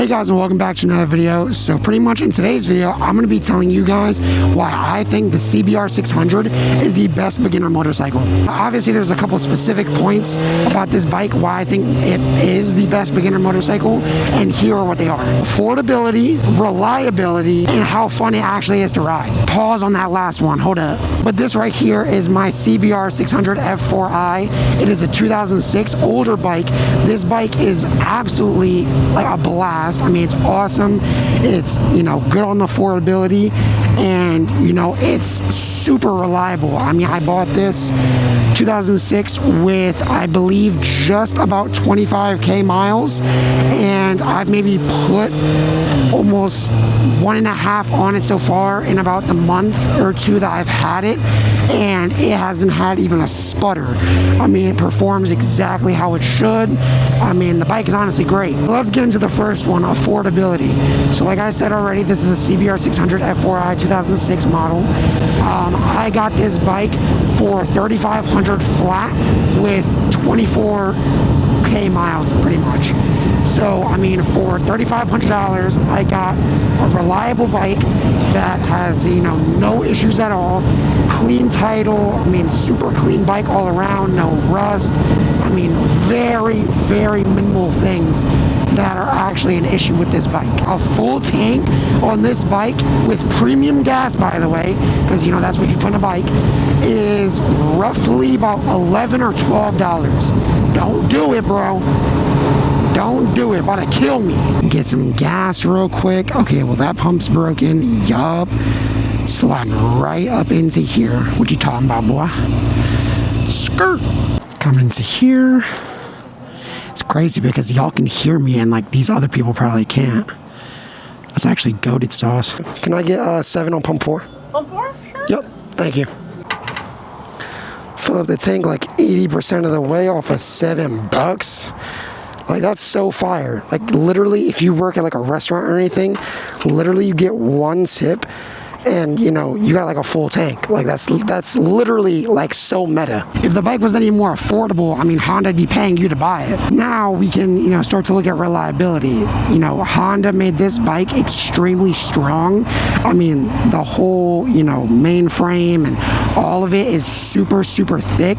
Hey guys, and welcome back to another video. So pretty much in today's video, I'm going to be telling you guys why I think the CBR600 is the best beginner motorcycle. Obviously, there's a couple specific points about this bike why I think it is the best beginner motorcycle, and here are what they are. Affordability, reliability, and how fun it actually is to ride. Pause on that last one, hold up. But this right here is my CBR600 F4i. It is a 2006 older bike. This bike is absolutely like a blast. I mean, it's awesome. It's, good on the affordability, and, it's super reliable. I mean, I bought this 2006 with, I believe, just about 25K miles, and I've maybe put almost 1.5 on it so far in about the month or two that I've had it, and it hasn't had even a sputter. I mean, it performs exactly how it should. I mean, the bike is honestly great. Let's get into the first one, affordability. So like I said already, this is a CBR600 F4i 2006 model. I got this bike for $3,500 flat with 24K miles pretty much. So, I mean, for $3,500, I got a reliable bike that has, no issues at all. Clean title, I mean, super clean bike all around, no rust. I mean, very, very minimal things that are actually an issue with this bike. A full tank on this bike with premium gas, by the way, because, that's what you put in a bike, is roughly about $11 or $12. Don't do it, bro. Don't do it, about to kill me. Get some gas real quick. Okay, well, that pump's broken. Yup. Sliding right up into here. What you talking about, boy? Skirt. Come into here. It's crazy because y'all can hear me and these other people probably can't. That's actually goated sauce. Can I get 7 on pump 4? Pump 4? Sure. Yep, thank you. Fill up the tank 80% of the way off of $7. That's so fire. Literally, if you work at a restaurant or anything, literally you get one sip and you got a full tank. That's literally so meta. If the bike was any more affordable, I mean, Honda'd be paying you to buy it. Now we can start to look at reliability. Honda made this bike extremely strong. I mean, the whole main frame and all of it is super thick,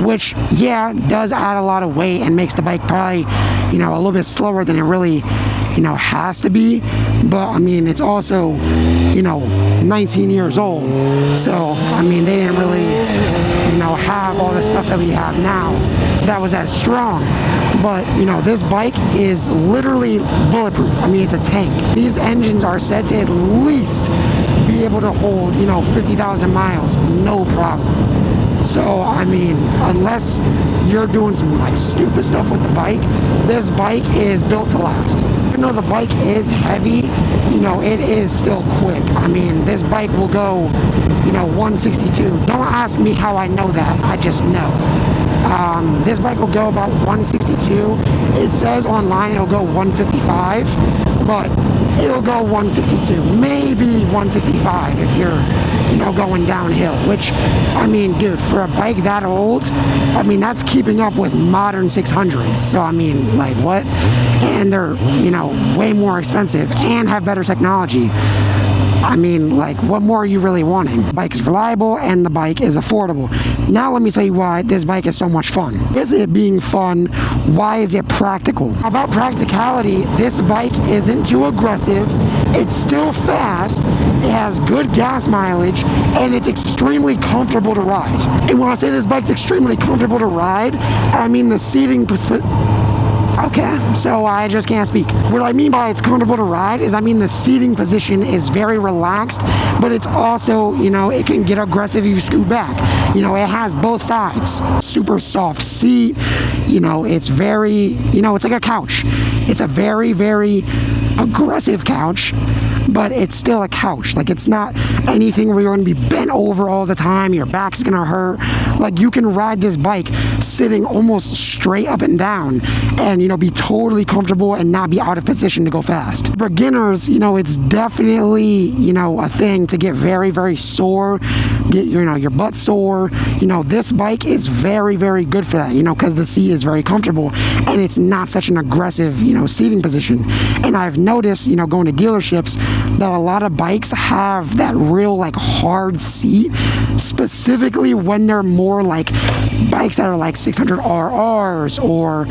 which does add a lot of weight and makes the bike probably a little bit slower than it really has to be. But I mean, it's also 19 years old, so I mean, they didn't really have all the stuff that we have now that was as strong. But this bike is literally bulletproof. I mean, it's a tank. These engines are said to at least be able to hold 50,000 miles, no problem. So, I mean, unless you're doing some stupid stuff with the bike, this bike is built to last. Even though the bike is heavy, it is still quick. I mean, this bike will go, 162. Don't ask me how I know that, I just know. This bike will go about 162. It says online it'll go 155, but it'll go 162, maybe 165 if you're, going downhill, which, I mean, dude, for a bike that old, I mean, that's keeping up with modern 600s. So, I mean, what? And they're, way more expensive and have better technology. I mean, what more are you really wanting? The bike is reliable and the bike is affordable. Now let me tell you why this bike is so much fun. With it being fun, why is it practical? About practicality, this bike isn't too aggressive, it's still fast, it has good gas mileage, and it's extremely comfortable to ride. And when I say this bike's extremely comfortable to ride, I mean the seating Okay, so I just can't speak. What I mean by it's comfortable to ride is, I mean, the seating position is very relaxed, but it's also, it can get aggressive if you scoot back. It has both sides. Super soft seat, it's very, it's like a couch. It's a very, very aggressive couch, but it's still a couch. It's not anything where you're going to be bent over all the time, your back's going to hurt. Like, you can ride this bike sitting almost straight up and down and, be totally comfortable and not be out of position to go fast. Beginners, it's definitely, a thing to get very, very sore, get, your butt sore. This bike is very, very good for that, because the seat is very comfortable and it's not such an aggressive, seating position. And I've noticed, going to dealerships, that a lot of bikes have that real, like, hard seat, specifically when they're more like bikes that are like 600 RRs or,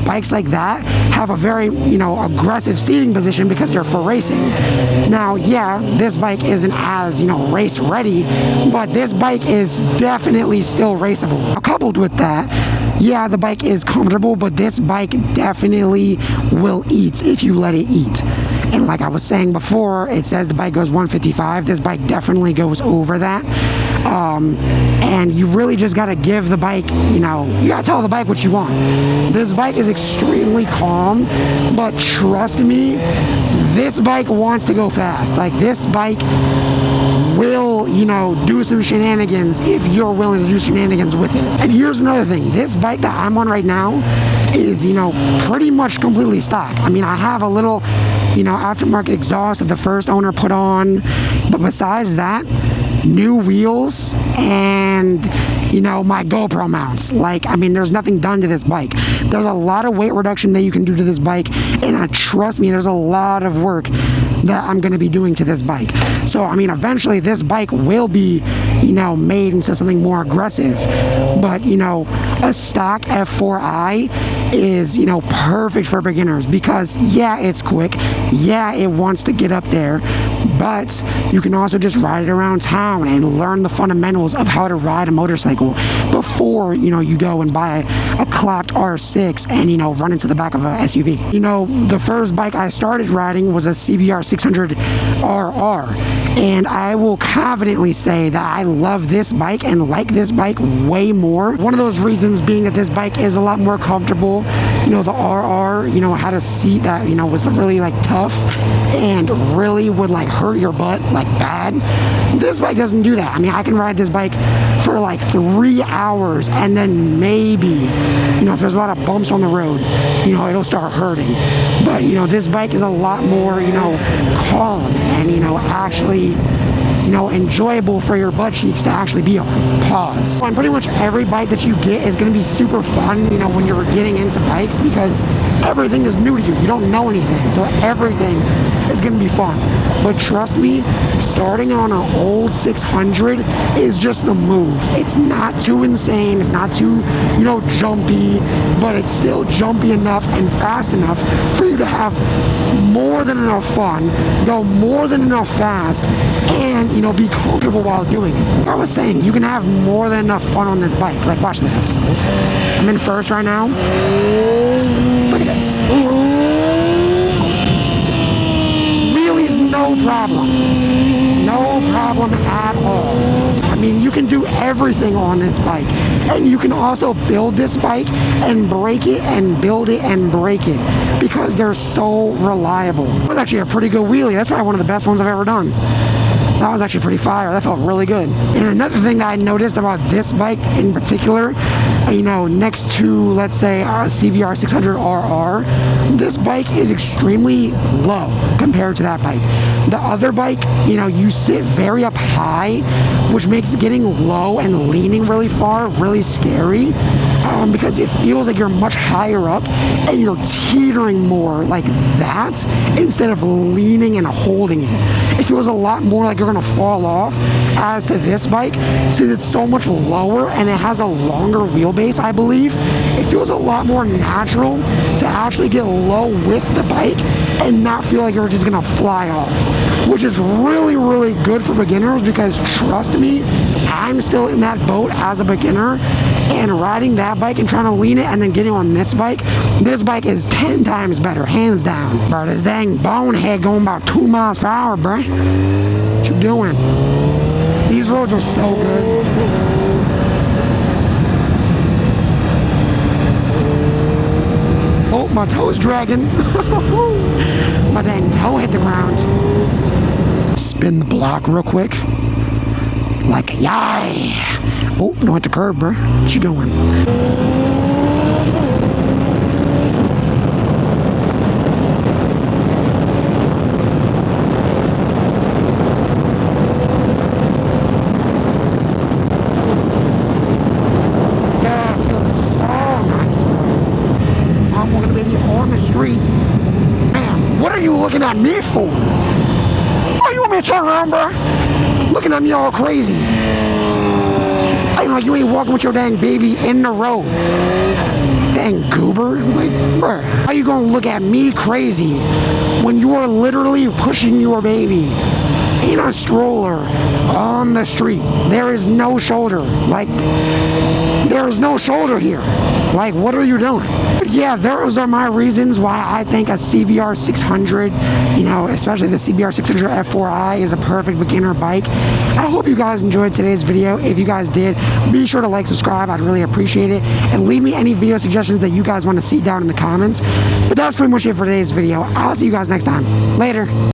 bikes like that have a very, aggressive seating position because they're for racing. Now, yeah, this bike isn't as, race ready, but this bike is definitely still raceable. Coupled with that, yeah, the bike is comfortable, but this bike definitely will eat if you let it eat. And like I was saying before, it says the bike goes 155. This bike definitely goes over that. And you really just got to give the bike, you got to tell the bike what you want. This bike is extremely calm, but trust me, this bike wants to go fast. Like, this bike will, do some shenanigans if you're willing to do shenanigans with it. And here's another thing. This bike that I'm on right now is, pretty much completely stock. I mean, I have a little, aftermarket exhaust that the first owner put on, but besides that, new wheels and my GoPro mounts. Like, I mean, there's nothing done to this bike. There's a lot of weight reduction that you can do to this bike, and trust me, there's a lot of work that I'm going to be doing to this bike. So, I mean, eventually this bike will be, made into something more aggressive. But, a stock F4i is, perfect for beginners because, yeah, it's quick. Yeah, it wants to get up there, but you can also just ride it around town and learn the fundamentals of how to ride a motorcycle before, you go and buy a clapped R6 and, run into the back of a SUV. The first bike I started riding was a CBR600 RR, and I will confidently say that I love this bike and like this bike way more. One of those reasons being that this bike is a lot more comfortable. The RR, had a seat that, was really, like, tough and really would, like, hurt your butt, like, bad. This bike doesn't do that. I mean, I can ride this bike for like 3 hours and then maybe, if there's a lot of bumps on the road, it'll start hurting. But, this bike is a lot more, calm and, actually, enjoyable for your butt cheeks to actually be on. Pause. And pretty much every bike that you get is going to be super fun, when you're getting into bikes, because everything is new to you. You don't know anything, so everything is going to be fun. But trust me, starting on an old 600 is just the move. It's not too insane. It's not too, jumpy, but it's still jumpy enough and fast enough for you to have more than enough fun, go more than enough fast, and, be comfortable while doing it. Like I was saying, you can have more than enough fun on this bike. Like, watch this. I'm in first right now. Look at this. Wheelies, no problem. No problem at all. I mean, you can do everything on this bike. And you can also build this bike and break it and build it and break it because they're so reliable. It was actually a pretty good wheelie. That's probably one of the best ones I've ever done. That was actually pretty fire. That felt really good. And another thing that I noticed about this bike in particular, next to, let's say, a CBR600 RR, this bike is extremely low compared to that bike. The other bike, you sit very up high, which makes getting low and leaning really far really scary. Because it feels like you're much higher up and you're teetering more like that instead of leaning and holding it. It feels a lot more like you're going to fall off. As to this bike, since it's so much lower and it has a longer wheelbase, I believe, it feels a lot more natural to actually get low with the bike and not feel like you're just going to fly off, which is really, really good for beginners because trust me, I'm still in that boat as a beginner, and riding that bike and trying to lean it and then getting on this bike is 10 times better, hands down. Bro, this dang bonehead going about 2 miles per hour, bro. What you doing? These roads are so good. Oh, my toe's dragging. My dang toe hit the ground. Spin the block real quick. Like a yay. Oh, don't hit the curb, bro. What you doing? What are you looking at me for? Oh, you want me to turn around, bro? Looking at me all crazy. Ain't like you ain't walking with your dang baby in the road. Dang goober. Like, bro, how you gonna look at me crazy when you are literally pushing your baby in a stroller on the street? There is no shoulder. Like, there is no shoulder here. Like, what are you doing? But yeah, those are my reasons why I think a CBR600, you know, especially the CBR600 F4i is a perfect beginner bike. I hope you guys enjoyed today's video. If you guys did, be sure to like, subscribe. I'd really appreciate it. And leave me any video suggestions that you guys want to see down in the comments. But that's pretty much it for today's video. I'll see you guys next time. Later.